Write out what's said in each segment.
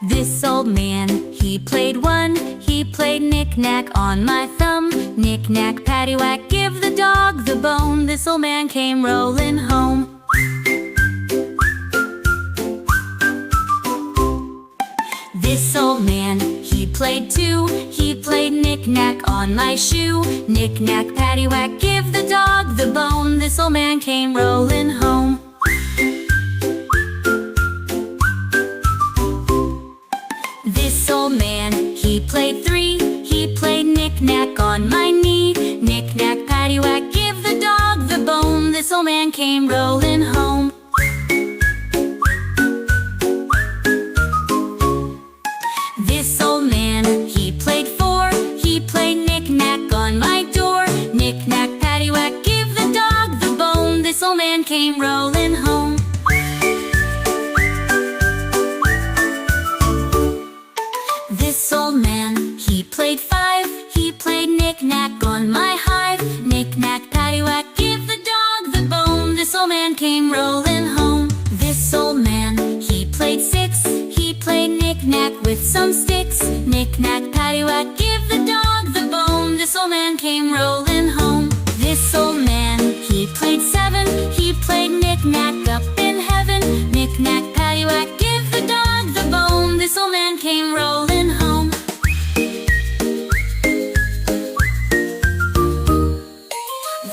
This old man, he played one. He played knick-knack on my thumb. Knick-knack, paddywhack, give the dog the bone. This old man came rolling home. This old man, he played two. He played knick-knack on my shoe. Knick-knack, paddywhack, give the dog the bone. This old man came rolling home. This old man, he played three. He played knick-knack on my knee. Knick-knack, paddywhack, give the dog the bone. This old man came rolling home. This old man, he played four. He played knick-knack on my door. Knick-knack, paddywhack, give the dog the bone. This old man came rolling home. This old man, he played five. He played knick-knack on my hive. Knick-knack, paddywhack, give the dog the bone. This old man came rolling home. This old man, he played six. He played knick-knack with some sticks. Knick-knack, paddywhack, give the dog the bone. This old man came rolling home. This old man, he played seven. He played knick-knack up in heaven. Knick-knack, paddywhack, give the dog the bone. This old man came rolling home.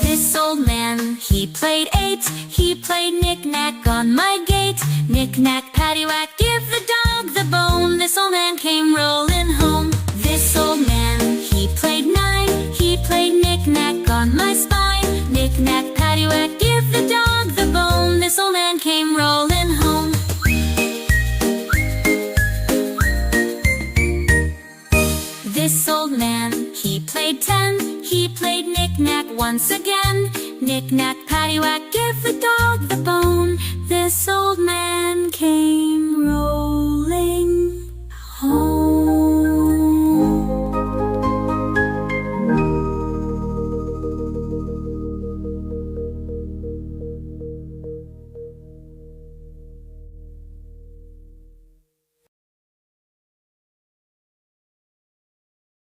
This old man, he played eight. He played knick-knack on my gate. Knick-knack, paddywhack, give the dog the bone. This old man came rolling home. This old man, he played nine. He played knick-knack on my spine. Knick-knack, paddywhack, give the dog the bone. This old man came rolling home. This old man, he played ten. He played knick-knack once again. Knick-knack, paddywhack, give the dog the bone. This old man came